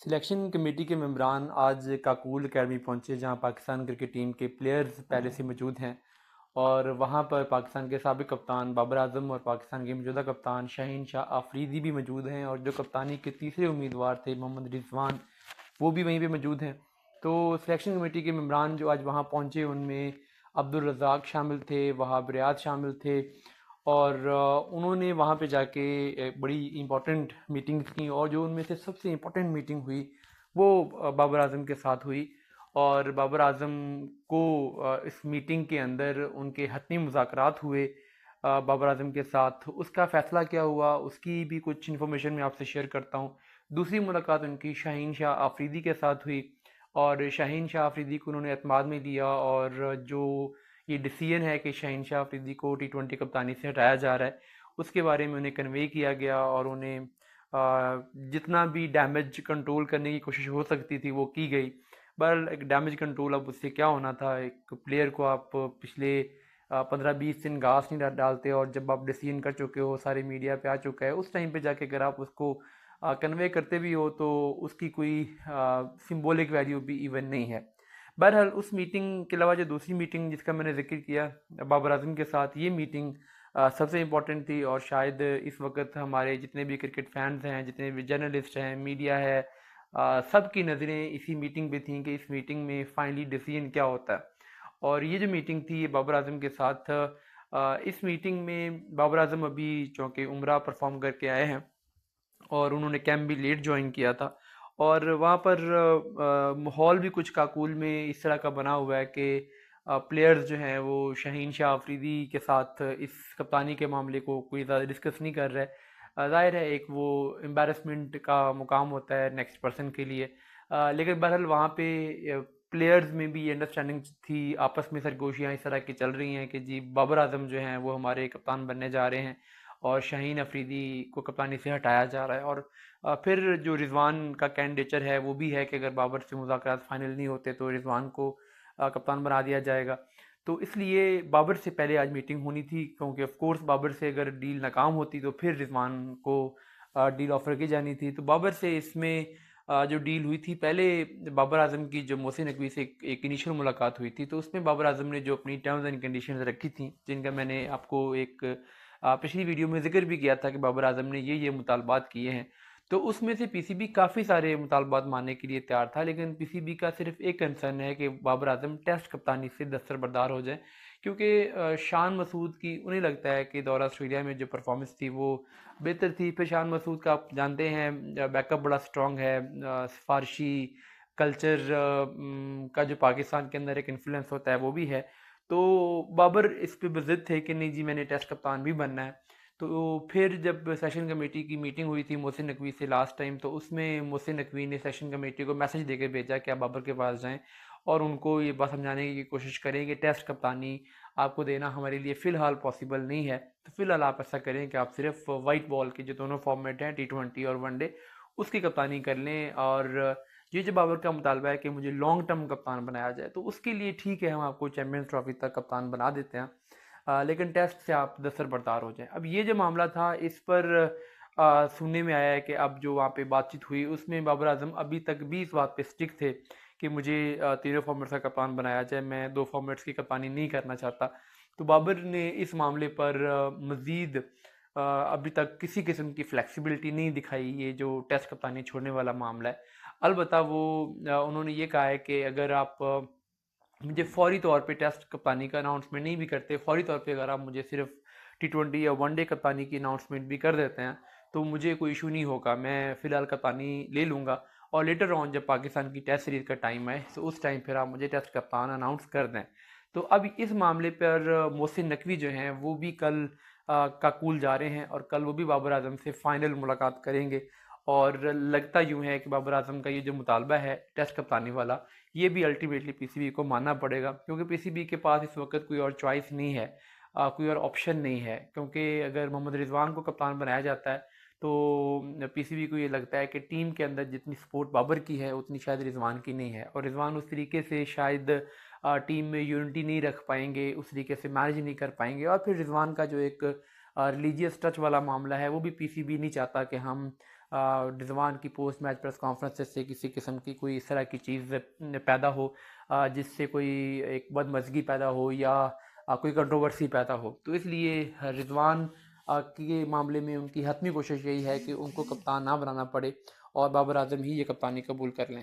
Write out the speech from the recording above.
Selection committee के मेंबरान आज Kakul academy पहुंचे जहां पाकिस्तान क्रिकेट टीम के प्लेयर्स पहले से मौजूद हैं। और वहां पर पाकिस्तान के साबिक कप्तान बाबर आजम और पाकिस्तान के मौजूदा कप्तान शाहीन शाह आफरीदी भी मौजूद हैं, और जो कप्तानी के तीसरे उम्मीदवार थे मोहम्मद रिजवान, वो भी वहीं पे मौजूद हैं। तो सिलेक्शन कमेटी के मेंबरान जो आज वहाँ पहुँचे उनमें अब्दुल रज़ाक शामिल थे, वहाब रियाद शामिल थे। और उन्होंने वहाँ पे जाके बड़ी इम्पोर्टेंट मीटिंग्स की, और जो उनमें से सबसे इम्पोर्टेंट मीटिंग हुई वो बाबर आजम के साथ हुई। और बाबर आजम को इस मीटिंग के अंदर उनके हतमी मुज़ाकरात हुए बाबर आजम के साथ। उसका फ़ैसला क्या हुआ उसकी भी कुछ इन्फॉर्मेशन मैं आपसे शेयर करता हूँ। दूसरी मुलाकात उनकी शाहीन शाह आफरीदी के साथ हुई, और शाहीन शाह आफरीदी को उन्होंने एतमाद में लिया, और जो ये डिसीजन है कि शाहीन शाह अफरीदी को टी20 कप्तानी से हटाया जा रहा है उसके बारे में उन्हें कन्वे किया गया, और उन्हें जितना भी डैमेज कंट्रोल करने की कोशिश हो सकती थी वो की गई। बहरहाल एक डैमेज कंट्रोल, अब उससे क्या होना था, एक प्लेयर को आप पिछले 15-20 दिन घास नहीं डालते, और जब आप डिसीजन कर चुके हो, सारे मीडिया पे आ चुका है, उस टाइम पे जाके अगर आप उसको कन्वे करते भी हो तो उसकी कोई सिंबॉलिक वैल्यू भी इवन नहीं है। बहरहाल उस मीटिंग के अलावा जो दूसरी मीटिंग जिसका मैंने जिक्र किया बाबर आजम के साथ, ये मीटिंग सबसे इम्पोर्टेंट थी। और शायद इस वक्त हमारे जितने भी क्रिकेट फैंस हैं, जितने भी जर्नलिस्ट हैं, मीडिया है, सब की नज़रें इसी मीटिंग पे थीं कि इस मीटिंग में फाइनली डिसीजन क्या होता है। और ये जो मीटिंग थी ये बाबर आजम के साथ। इस मीटिंग में बाबर आजम अभी चूँकि उम्रा परफॉर्म करके आए हैं, और उन्होंने कैंप भी लेट ज्वाइन किया था। और वहाँ पर माहौल भी कुछ काकूल में इस तरह का बना हुआ है कि प्लेयर्स जो हैं वो शाहीन शाह अफरीदी के साथ इस कप्तानी के मामले को कोई ज़्यादा डिस्कस नहीं कर रहे। ज़ाहिर है एक वो एम्बेरसमेंट का मुकाम होता है नेक्स्ट पर्सन के लिए। लेकिन बहरहाल वहाँ पे प्लेयर्स में भी ये अंडरस्टैंडिंग थी, आपस में सरगोशियाँ इस तरह की चल रही हैं कि जी बाबर आजम जो हैं वो हमारे कप्तान बनने जा रहे हैं, और शाहीन अफरीदी को कप्तानी से हटाया जा रहा है। और फिर जो रिजवान का कैंडिडेचर है वो भी है कि अगर बाबर से मुज़ाकरात फाइनल नहीं होते तो रिजवान को कप्तान बना दिया जाएगा। तो इसलिए बाबर से पहले आज मीटिंग होनी थी, क्योंकि ऑफ कोर्स बाबर से अगर डील नाकाम होती तो फिर रिजवान को डील ऑफर की जानी थी। तो बाबर से इसमें जो डील हुई थी, पहले बाबर आजम की जो मोहसिन नकवी से एक इनिशियल मुलाकात हुई थी, तो उसमें बाबर आजम ने जो अपनी टर्म्स एंड कंडीशंस रखी थी, जिनका मैंने आपको एक पिछली वीडियो में जिक्र भी किया था कि बाबर आजम ने ये मुतालबात किए हैं। तो उसमें से पीसीबी काफ़ी सारे मुतालबात मानने के लिए तैयार था, लेकिन पीसीबी का सिर्फ एक कंसर्न है कि बाबर आजम टेस्ट कप्तानी से दस्तरबरदार हो जाए, क्योंकि शान मसूद की उन्हें लगता है कि दौरा ऑस्ट्रेलिया में जो परफॉर्मेंस थी वो बेहतर थी। फिर शान मसूद का आप जानते हैं बैकअप बड़ा स्ट्रॉन्ग है, फारसी कल्चर का जो पाकिस्तान के अंदर एक इन्फ्लुएंस होता है वो भी है। तो बाबर इस पे ज़िद थे कि नहीं जी मैंने टेस्ट कप्तान भी बनना है। तो फिर जब सेशन कमेटी की मीटिंग हुई थी मोहसिन नकवी से लास्ट टाइम, तो उसमें मोहसिन नकवी ने सेशन कमेटी को मैसेज देकर भेजा कि आप बाबर के पास जाएं और उनको ये बात समझाने की कोशिश करें कि टेस्ट कप्तानी आपको देना हमारे लिए फ़िलहाल पॉसिबल नहीं है। तो फ़िलहाल आप ऐसा करें कि आप सिर्फ वाइट बॉल के जो दोनों फॉर्मेट हैं टी20 और वनडे, उसकी कप्तानी कर लें। और ये जो बाबर का मुतालबा है कि मुझे लॉन्ग टर्म कप्तान बनाया जाए, तो उसके लिए ठीक है हम आपको चैम्पियंस ट्रॉफी तक कप्तान बना देते हैं, लेकिन टेस्ट से आप दस्तरबरदार हो जाएं। अब ये जो मामला था इस पर सुनने में आया है कि अब जो वहाँ पे बातचीत हुई उसमें बाबर आजम अभी तक भी इस बात पे स्टिक थे कि मुझे तीनों फॉर्मेट्स का कप्तान बनाया जाए, मैं दो फॉर्मेट्स की कप्तानी नहीं करना चाहता। तो बाबर ने इस मामले पर मज़ीद अभी तक किसी किस्म की फ्लेक्सिबिलिटी नहीं दिखाई, ये जो टेस्ट कप्तानी छोड़ने वाला मामला है। अलबत्ता वो उन्होंने ये कहा है कि अगर आप मुझे फ़ौरी तौर पे टेस्ट कप्तानी का अनाउंसमेंट नहीं भी करते, फ़ौरी तौर पे अगर आप मुझे सिर्फ टी20 या वनडे कप्तानी की अनाउंसमेंट भी कर देते हैं तो मुझे कोई इशू नहीं होगा, मैं फ़िलहाल कप्तानी ले लूँगा। और लेटर ऑन जब पाकिस्तान की टेस्ट सीरीज़ का टाइम आए तो उस टाइम फिर आप मुझे टेस्ट कप्तान अनाउंस कर दें। तो अब इस मामले पर मोहसिन नकवी जो हैं वो भी कल काकूल जा रहे हैं, और कल वो भी बाबर आजम से फ़ाइनल मुलाकात करेंगे। और लगता यूँ है कि बाबर आजम का ये जो मुतालबा है टेस्ट कप्तानी वाला, ये भी अल्टीमेटली पीसीबी को मानना पड़ेगा, क्योंकि पीसीबी के पास इस वक्त कोई और चॉइस नहीं है, कोई और ऑप्शन नहीं है। क्योंकि अगर मोहम्मद रिजवान को कप्तान बनाया जाता है तो पीसीबी को ये लगता है कि टीम के अंदर जितनी सपोर्ट बाबर की है उतनी शायद रिजवान की नहीं है, और रिजवान उस तरीके से शायद टीम में यूनिटी नहीं रख पाएंगे, उस तरीके से मैनेज नहीं कर पाएंगे। और फिर रिजवान का जो एक रिलीजियस टच वाला मामला है वो भी पीसीबी नहीं चाहता कि हम रिजवान की पोस्ट मैच प्रेस कॉन्फ्रेंस से किसी किस्म की कोई इस तरह की चीज़ पैदा हो जिससे कोई एक बदमज़गी पैदा हो या कोई कंट्रोवर्सी पैदा हो। तो इसलिए रिजवान के मामले में उनकी हतमी कोशिश यही है कि उनको कप्तान ना बनाना पड़े और बाबर आजम ही ये कप्तानी कबूल कर लें।